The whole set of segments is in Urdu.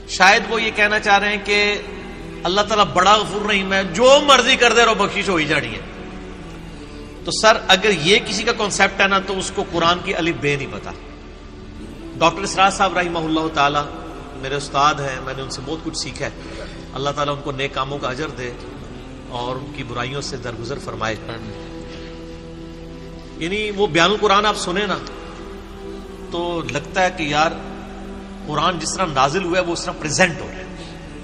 شاید وہ یہ کہنا چاہ رہے ہیں کہ اللہ تعالیٰ بڑا غفور رحیم ہے، جو مرضی کر دے رو بخشش ہو ہی جانی ہے. تو سر اگر یہ کسی کا کانسیپٹ ہے نا تو اس کو قرآن کی الف بے نہیں پتا. ڈاکٹر اسرار صاحب رحمہ اللہ تعالی میرے استاد ہیں، میں نے ان سے بہت کچھ سیکھا ہے. اللہ تعالیٰ ان کو نیک کاموں کا اجر دے اور ان کی برائیوں سے درگزر فرمائے. یعنی وہ بیان القرآن آپ سنیں نا تو لگتا ہے کہ یار قرآن جس طرح نازل ہوا ہے وہ اس طرح پریزنٹ ہو رہا ہے.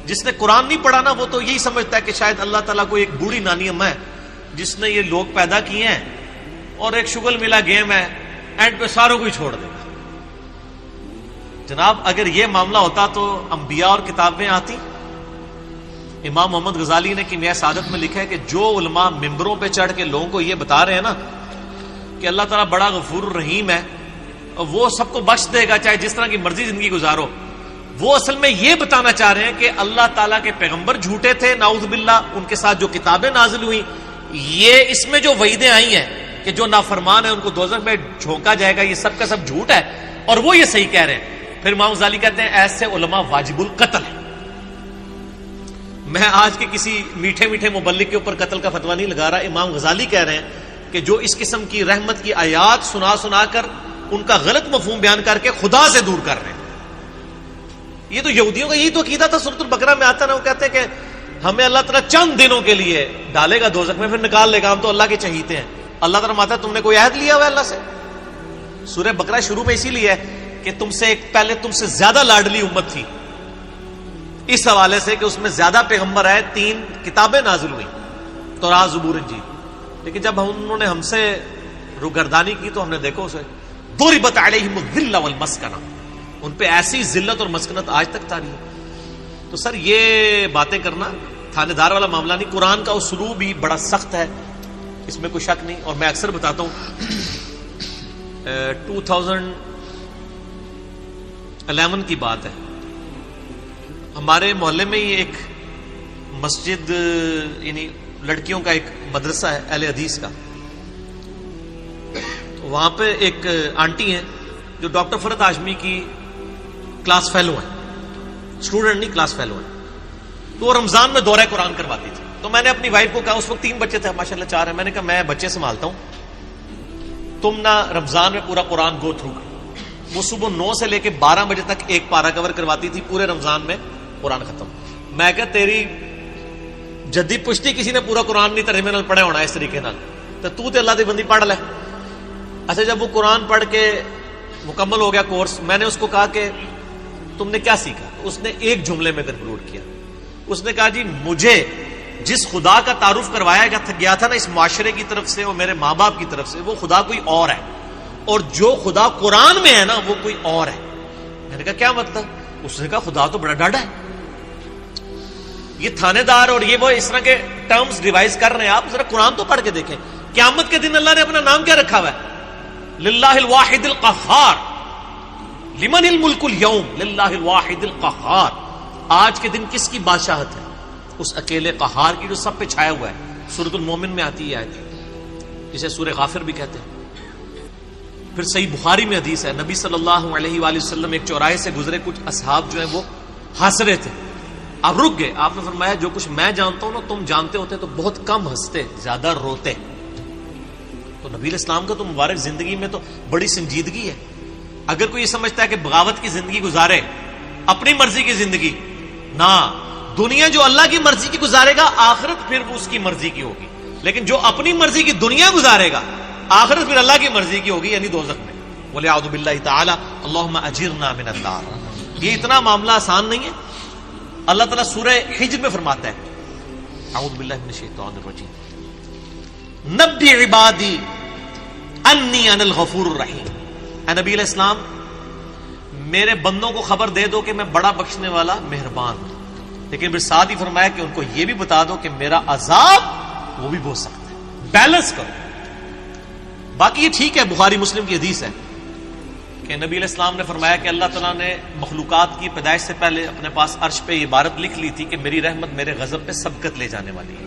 جس نے قرآن نہیں پڑھا نا وہ تو یہی سمجھتا ہے کہ شاید اللہ تعالیٰ کو ایک بوڑھی نانی اماں ہے جس نے یہ لوگ پیدا کیے ہیں اور ایک شغل ملا گیم ہے، اینڈ پہ ساروں کو ہی چھوڑ دے گا. جناب اگر یہ معاملہ ہوتا تو انبیاء اور کتابیں آتی. امام محمد غزالی نے کیمیائے سعادت میں لکھا ہے کہ جو علماء ممبروں پہ چڑھ کے لوگوں کو یہ بتا رہے ہیں نا کہ اللہ تعالیٰ بڑا غفور الرحیم ہے اور وہ سب کو بخش دے گا چاہے جس طرح کی مرضی زندگی گزارو، وہ اصل میں یہ بتانا چاہ رہے ہیں کہ اللہ تعالیٰ کے پیغمبر جھوٹے تھے نعوذ باللہ، ان کے ساتھ جو کتابیں نازل ہوئی، یہ اس میں جو وعیدیں آئی ہیں کہ جو نافرمان ہیں ان کو دوزخ میں جھونکا جائے گا، یہ سب کا سب جھوٹ ہے اور وہ یہ صحیح کہہ رہے ہیں. پھر امام غزالی کہتے ہیں ایسے علماء واجب القتل ہیں. میں آج کے کسی میٹھے میٹھے مبلغ کے اوپر قتل کا فتویٰ نہیں لگا رہا. امام غزالی کہہ رہے ہیں کہ جو اس قسم کی رحمت کی آیات سنا سنا کر ان کا غلط مفہوم بیان کر کے خدا سے دور کر رہے ہیں. یہ تو یہودیوں کا یہی تو عقیدہ تھا. سورۃ البقرہ میں آتا نا، وہ کہتے ہیں کہ ہمیں اللہ تعالیٰ چند دنوں کے لیے ڈالے گا دوزخ میں پھر نکال لے گا، ہم تو اللہ کے چہیتے ہیں. اللہ تعالیٰ ماتا تم نے کوئی عہد لیا ہوا ہے اللہ سے؟ سورہ بقرہ شروع میں اسی لیے ہے کہ تم سے ایک پہلے تم سے زیادہ لاڈلی امت تھی، اس حوالے سے کہ اس میں زیادہ پیغمبر آئے، 3 کتابیں نازل ہوئی، تورات، زبور، انجیل. لیکن جب انہوں نے ہم سے روگردانی کی تو ہم نے دیکھو اسے ضربت علیہم الذلہ والمسکنہ، ان پہ ایسی ذلت اور مسکنت آج تک تاری ہے. تو سر یہ باتیں کرنا تھانے دار والا معاملہ نہیں. قرآن کا اسلوب بھی بڑا سخت ہے، اس میں کوئی شک نہیں. اور میں اکثر بتاتا ہوں 2011 کی بات ہے، ہمارے محلے میں ہی ایک مسجد، یعنی لڑکیوں کا ایک مدرسہ ہے اہل حدیث کا. وہاں پہ ایک آنٹی ہیں جو ڈاکٹر فرحت ہاشمی کی کلاس فیلو ہیں، اسٹوڈنٹ نہیں کلاس فیلو ہیں. تو وہ رمضان میں دورہ قرآن کرواتی تھی. تو میں نے اپنی وائف کو کہا، اس وقت 3 بچے تھے ماشاءاللہ 4 ہیں، میں نے کہا میں بچے سنبھالتا ہوں، تم نہ رمضان میں پورا قرآن گو تھرو کرو. وہ صبح 9 سے لے کے 12 بجے تک ایک پارا کور کرواتی تھی، پورے رمضان میں قرآن ختم. میں کہا تیری جدی پشتی کسی نے پورا قرآن نہیں ترجمے نال پڑھا ہونا اس طریقے نال، تو تے اللہ دی بندی پڑھ لے. اچھا جب وہ قرآن پڑھ کے مکمل ہو گیا کورس، میں نے اس کو کہا کہ تم نے کیا سیکھا؟ اس نے ایک جملے میں کنکلوڈ کیا. اس نے کہا جی مجھے جس خدا کا تعارف کروایا گیا تھا نا اس معاشرے کی طرف سے اور میرے ماں باپ کی طرف سے، وہ خدا کوئی اور ہے، اور جو خدا قرآن میں ہے نا وہ کوئی اور ہے. میں نے کہا کیا مطلب؟ اس نے کہا خدا تو بڑا ڈاڈا ہے. یہ تھانے دار اور یہ وہ اس طرح کے ٹرمز ریوائز کر رہے ہیں. آپ ذرا قرآن تو پڑھ کے دیکھیں. قیامت کے دن اللہ نے اپنا نام کیا رکھا ہوا ہے؟ للہ الواحد القہار. لمن الملک اليوم للہ الواحد القہار. آج کے دن کس کی بادشاہت ہے؟ اس اکیلے قہار کی جو سب پہ چھایا ہوا ہے. سورۃ المومن میں آتی ہے آیت، جسے سورہ غافر بھی کہتے ہیں. پھر صحیح بخاری میں حدیث ہے، نبی صلی اللہ علیہ وآلہ وسلم ایک چوراہے سے گزرے، کچھ اصحاب جو ہیں وہ ہنس رہے تھے. آپ رک گئے. آپ نے فرمایا جو کچھ میں جانتا ہوں نا تم جانتے ہوتے تو بہت کم ہنستے، زیادہ روتے. تو نبی علیہ السلام کا تو مبارک زندگی میں تو بڑی سنجیدگی ہے. اگر کوئی یہ سمجھتا ہے کہ بغاوت کی زندگی گزارے، اپنی مرضی کی زندگی، نہ، دنیا جو اللہ کی مرضی کی گزارے گا آخرت پھر وہ اس کی مرضی کی ہوگی. لیکن جو اپنی مرضی کی دنیا گزارے گا آخرت پھر اللہ کی مرضی کی ہوگی، یعنی دوزخ میں. وَلِعَوْذُ بِاللَّهِ تَعَالَى اللَّهُمَّ أَجِرْنَا مِنَ النَّارِ. یہ اتنا معاملہ آسان نہیں ہے. اللہ تعالیٰ سورہ حجر میں فرماتا ہے، اعوذ باللہ من الشیطان الرجیم، نبی عبادی انی انا الغفور الرحیم. اے نبی علیہ السلام میرے بندوں کو خبر دے دو کہ میں بڑا بخشنے والا مہربان ہوں. لیکن پھر ساتھ ہی فرمایا کہ ان کو یہ بھی بتا دو کہ میرا عذاب وہ بھی بہت سخت ہے. بیلنس کرو. باقی یہ ٹھیک ہے، بخاری مسلم کی حدیث ہے کہ نبی علیہ السلام نے فرمایا کہ اللہ تعالیٰ نے مخلوقات کی پیدائش سے پہلے اپنے پاس عرش پہ یہ عبارت لکھ لی تھی کہ میری رحمت میرے غضب پہ سبقت لے جانے والی ہے.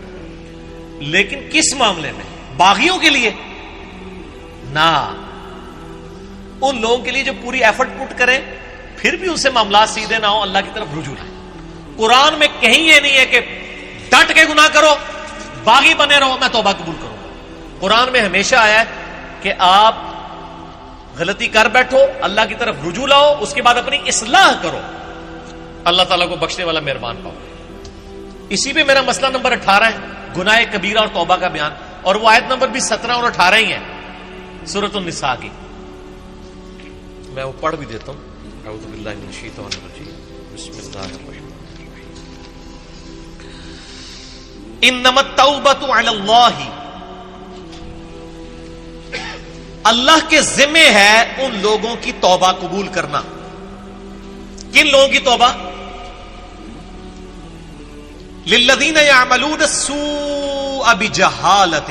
لیکن کس معاملے میں؟ باغیوں کے لیے نہ، ان لوگوں کے لیے جو پوری ایفرٹ پٹ کریں پھر بھی ان سے معاملات سیدھے نہ ہو، اللہ کی طرف رجوع لائیں. قرآن میں کہیں یہ نہیں ہے کہ ڈٹ کے گناہ کرو، باغی بنے رہو میں توبہ قبول کروں. قرآن میں ہمیشہ آیا ہے کہ آپ غلطی کر بیٹھو، اللہ کی طرف رجوع لاؤ، اس کے بعد اپنی اصلاح کرو، اللہ تعالیٰ کو بخشنے والا مہربان پاؤ. اسی پہ میرا مسئلہ نمبر 18 ہے، گناہ کبیرہ اور توبہ کا بیان، اور وہ آیت نمبر بھی 17 اور 18 ہی ہے سورۃ النساء کی. میں وہ پڑھ بھی دیتا ہوں. اعوذ باللہ من الشیطان الرجیم، بسم اللہ الرحمن الرحیم. انما التوبۃ علی اللہ، اللہ کے ذمہ ہے ان لوگوں کی توبہ قبول کرنا. کن لوگوں کی توبہ؟ للذین یعملون السوء بجہالۃ،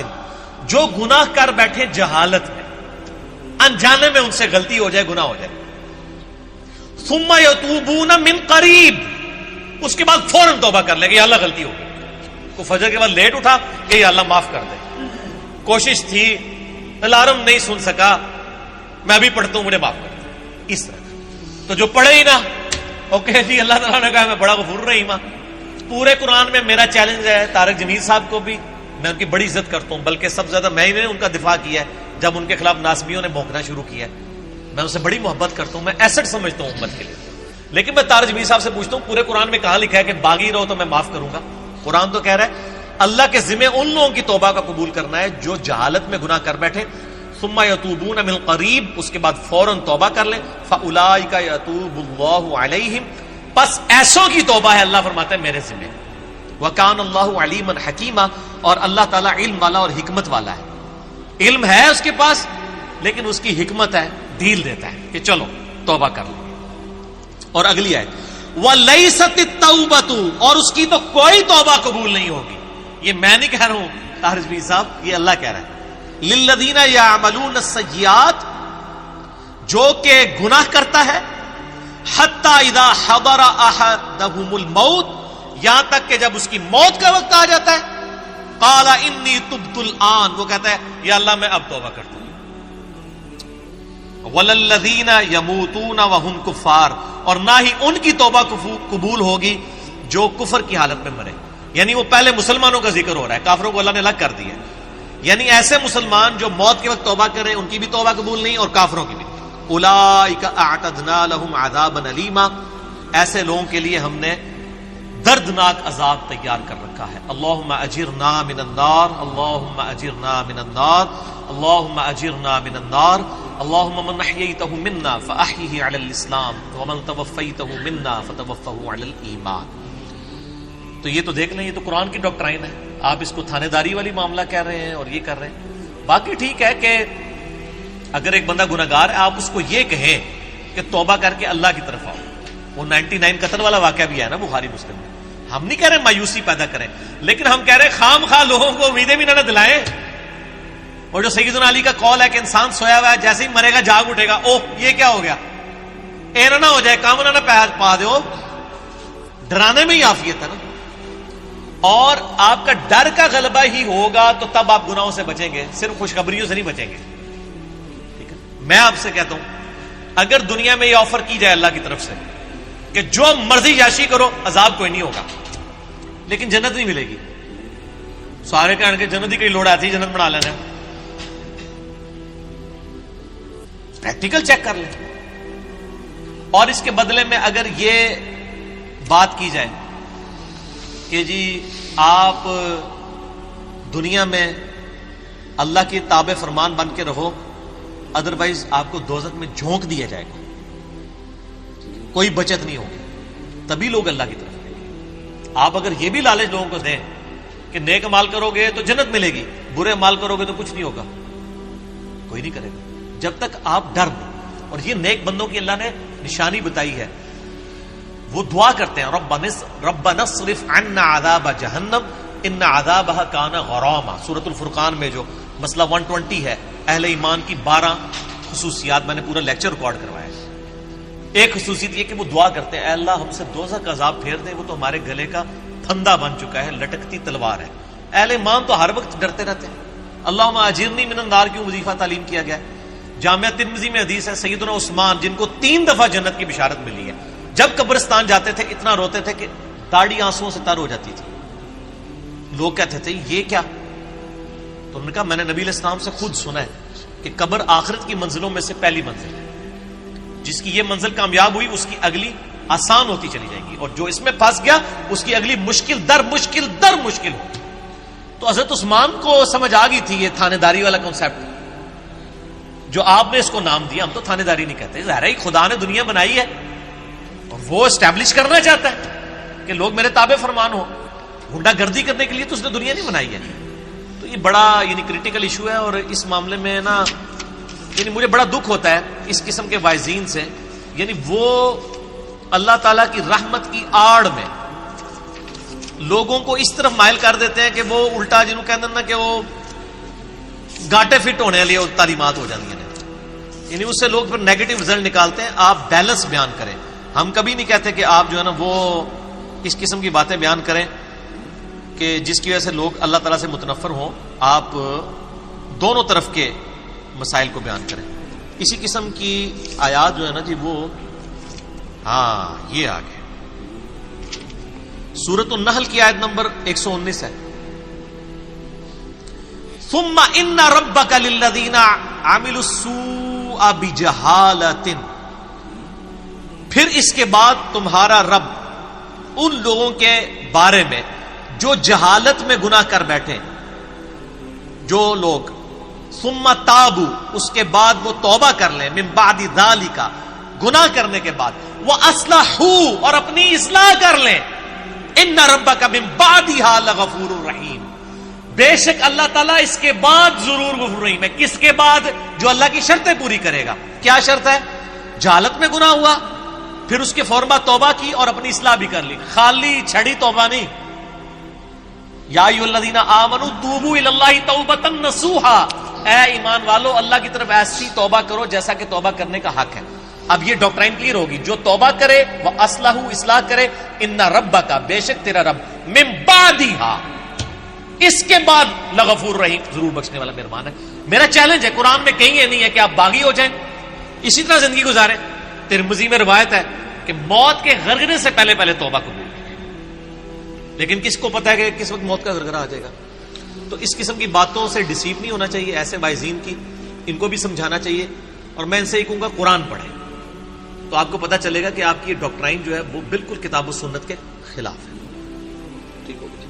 جو گناہ کر بیٹھے جہالت میں، انجانے میں ان سے غلطی ہو جائے، گناہ ہو جائے. ثم یتوبون من قریب، اس کے بعد فوراً توبہ کر لے کہ یا اللہ غلطی ہو گئی. کو فجر کے بعد لیٹ اٹھا کہ یا اللہ معاف کر دے، کوشش تھی، الارم نہیں سن سکا، میں ابھی پڑھتا ہوں مجھے معاف کر دے. اس طرح تو جو پڑھے ہی نہ، اوکے جی اللہ تعالیٰ نے کہا میں بڑا غفور رحیم ہوں. پورے قرآن میں میرا چیلنج ہے طارق جمیل صاحب کو بھی، میں ان کی بڑی عزت کرتا ہوں، بلکہ سب سے زیادہ میں نے ان کا دفاع کیا ہے جب ان کے خلاف ناسبیوں نے بھونکنا شروع کیا ہے. میں ان سے بڑی محبت کرتا ہوں، میں ایسٹ سمجھتا ہوں امت کے لیے. لیکن میں طارق جمیل صاحب سے پوچھتا ہوں پورے قرآن میں کہاں لکھا ہے کہ باغی رہو تو میں معاف کروں گا؟ قرآن تو کہہ رہا ہے اللہ کے ذمہ ان لوگوں کی توبہ کا قبول کرنا ہے جو جہالت میں گناہ کر بیٹھے. ثم یتوبون من قریب، اس کے بعد فوراً توبہ کر لیں. فاولئک یتوب اللہ علیہم، پس ایسوں کی توبہ ہے اللہ فرماتا ہے میرے ذمہ. وکان اللہ علیما حکیما، اور اللہ تعالیٰ علم والا اور حکمت والا ہے. علم ہے اس کے پاس لیکن اس کی حکمت ہے، ڈھیل دیتا ہے کہ چلو توبہ کر لو. اور اگلی آیت وَلَيْسَتِ التَّوْبَةُ، اور اس کی تو کوئی توبہ قبول نہیں ہوگی. یہ میں نہیں کہہ رہا ہوں طارق جمیل صاحب، یہ اللہ کہہ رہا ہے. لِلَّذِينَ يَعْمَلُونَ السَّيِّئَاتِ، جو کہ گناہ کرتا ہے، حَتَّى إِذَا حَضَرَ أَحَدَهُمُ الْمَوْتُ، یہاں تک کہ جب اس کی موت کا وقت آ جاتا ہے، قَالَ إِنِّي تُبْتُ الْآن، وہ کہتا ہے یا اللہ میں اب توبہ کرتا ہوں. وَلَلَّذِينَ يَمُوتُونَ وَهُمْ كُفَّارٌ، اور نہ ہی ان کی توبہ قبول ہوگی جو کفر کی حالت میں مرے. یعنی وہ پہلے مسلمانوں کا ذکر ہو رہا ہے، کافروں کو اللہ نے الگ کر دیا ہے. یعنی ایسے مسلمان جو موت کے وقت توبہ کریں ان کی بھی توبہ قبول نہیں اور کافروں کی بھی. اولئک اعتدنا لهم عذابا الیما، ایسے لوگوں کے لیے ہم نے دردناک عذاب تیار کر رکھا ہے. اللہم اجرنا من النار، اللہم اجرنا من النار، اللہم اجرنا من النار. اللہم من احییتہ منا فاحیہ علی الاسلام ومن توفیتہ منا فتوفہ علی الایمان. تو یہ تو دیکھ لیں، یہ تو قرآن کی ڈاکٹرائن ہے. آپ اس کو تھانے داری والی معاملہ کہہ رہے ہیں اور یہ کر رہے ہیں. باقی ٹھیک ہے کہ اگر ایک بندہ گناہگار ہے آپ اس کو یہ کہیں کہ توبہ کر کے اللہ کی طرف آؤ. وہ 99 قتل والا واقعہ بھی ہے نا بخاری مسلم میں. ہم نہیں کہہ رہے مایوسی پیدا کریں، لیکن ہم کہہ رہے خام خواہ لوگوں کو امیدیں بھی نہ دلائیں. اور جو سیدنا علی کا قول ہے کہ انسان سویا ہوا ہے جیسے ہی مرے گا جاگ اٹھے گا، اوہ یہ کیا ہو گیا، ایرا نہ ہو جائے، کام نہ پا دو. ڈرانے میں ہی عافیت ہے نا. اور آپ کا ڈر کا غلبہ ہی ہوگا تو تب آپ گناہوں سے بچیں گے، صرف خوشخبریوں سے نہیں بچیں گے. ٹھیک ہے، میں آپ سے کہتا ہوں اگر دنیا میں یہ آفر کی جائے اللہ کی طرف سے کہ جو مرضی یاشی کرو عذاب کوئی نہیں ہوگا لیکن جنت نہیں ملے گی، سارے کہنے کے جنت ہی کئی لوڑ آتی ہے جنت بنا لینا. پریکٹیکل چیک کر لیں. اور اس کے بدلے میں اگر یہ بات کی جائے کہ جی آپ دنیا میں اللہ کی تابع فرمان بن کے رہو، ادروائز آپ کو دوزخ میں جھونک دیا جائے گا، کوئی بچت نہیں ہوگی، تبھی لوگ اللہ کی طرف آئیں گے. آپ اگر یہ بھی لالچ لوگوں کو دیں کہ نیک مال کرو گے تو جنت ملے گی، برے مال کرو گے تو کچھ نہیں ہوگا، کوئی نہیں کرے گا جب تک آپ ڈر دیں. اور یہ نیک بندوں کی اللہ نے نشانی بتائی ہے. وہ دعا کرتے ہیں ربنا اصرف عنا عذاب جہنم ان عذابها کان غراما. سورۃ الفرقان میں جو مسئلہ 120 ہے، اہل ایمان کی 12 خصوصیات، میں نے پورا لیکچر ریکارڈ کروایا ہے. ایک خصوصیت یہ کہ وہ دعا کرتے ہیں اے اللہ ہم سے دوزخ کا عذاب پھیر دے، وہ تو ہمارے گلے کا پھندا بن چکا ہے، لٹکتی تلوار ہے. اہل ایمان تو ہر وقت ڈرتے رہتے ہیں. اللہم اجرنی من النار کیوں وظیفہ تعلیم کیا گیا ہے؟ جامعہ ترمذی میں حدیث ہے سیدنا عثمان جن کو 3 دفعہ جنت کی بشارت ملی ہے، جب قبرستان جاتے تھے اتنا روتے تھے کہ داڑھی آنسوؤں سے تر ہو جاتی تھی. لوگ کہتے تھے یہ کیا؟ تو انہوں نے کہا میں نے نبی علیہ السلام سے خود سنا ہے کہ قبر آخرت کی منزلوں میں سے پہلی منزل ہے، جس کی یہ منزل کامیاب ہوئی اس کی اگلی آسان ہوتی چلی جائے گی، اور جو اس میں پھنس گیا اس کی اگلی مشکل در مشکل در مشکل ہوگی. تو حضرت عثمان کو سمجھ آ گئی تھی یہ تھانے داری والا کنسیپٹ جو آپ نے اس کو نام دیا. ہم تو تھانے داری نہیں کہتے، ظاہر ہے خدا نے دنیا بنائی ہے اور وہ اسٹیبلش کرنا چاہتا ہے کہ لوگ میرے تابع فرمان ہو. گنڈا گردی کرنے کے لیے تو اس نے دنیا نہیں بنائی ہے. تو یہ بڑا کریٹیکل ایشو ہے، اور اس معاملے میں نا مجھے بڑا دکھ ہوتا ہے اس قسم کے وائزین سے. وہ اللہ تعالیٰ کی رحمت کی آڑ میں لوگوں کو اس طرف مائل کر دیتے ہیں کہ وہ الٹا جنہوں کہتے ہیں نا کہ وہ گاٹے فٹ ہونے والی تعلیمات ہو جاتی ہیں، اس سے لوگ پھر نیگیٹو رزلٹ نکالتے ہیں. آپ بیلنس بیان کریں. ہم کبھی نہیں کہتے کہ آپ جو ہے نا وہ اس قسم کی باتیں بیان کریں کہ جس کی وجہ سے لوگ اللہ تعالیٰ سے متنفر ہوں. آپ دونوں طرف کے مسائل کو بیان کریں. اسی قسم کی آیات جو ہے نا جی وہ یہ آگے سورۃ النحل کی آیت نمبر 119 ہے. ثم ان ربک للذین عملوا السوء بجہالۃ، پھر اس کے بعد تمہارا رب ان لوگوں کے بارے میں جو جہالت میں گناہ کر بیٹھے، جو لوگ ثم تابوا اس کے بعد وہ توبہ کر لیں، من بعد ذالک گناہ کرنے کے بعد، واصلحوا اور اپنی اصلاح کر لیں، ان ربک من بعدها لغفور رحیم، بے شک اللہ تعالیٰ اس کے بعد ضرور غفور رحیم ہے. کس کے بعد؟ جو اللہ کی شرطیں پوری کرے گا. کیا شرط ہے؟ جہالت میں گناہ ہوا، پھر اس کے فوراً بعد توبہ کی اور اپنی اصلاح بھی کر لی. خالی چھڑی توبہ نہیں. یا ایھا الذین آمنوا توبوا الی اللہ توبۃ نصوحا، اے ایمان والو اللہ کی طرف ایسی توبہ کرو جیسا کہ توبہ کرنے کا حق ہے. اب یہ ڈاکٹرائن کلیئر ہوگی. جو توبہ کرے وہ اصلاح کرے، ان ربک بے شک تیرا رب من بعدہا اس کے بعد لغفور رحیم ضرور بخشنے والا مہربان ہے. میرا چیلنج ہے، قرآن میں کہیں یہ نہیں ہے کہ آپ باغی ہو جائیں اسی طرح زندگی گزاریں. ترمذی میں روایت ہے کہ موت کے غرغرے سے پہلے پہلے توبہ قبول، لیکن کس کو پتا ہے کہ کس وقت موت کا غرغرہ آ جائے گا. تو اس قسم کی باتوں سے ڈسیو نہیں ہونا چاہیے. ایسے وائزین کی ان کو بھی سمجھانا چاہیے، اور میں ان سے یہ کہوں گا قرآن پڑھیں تو آپ کو پتا چلے گا کہ آپ کی یہ ڈاکٹرائن جو ہے وہ بالکل کتاب و سنت کے خلاف ہے. ٹھیک ہو گیا.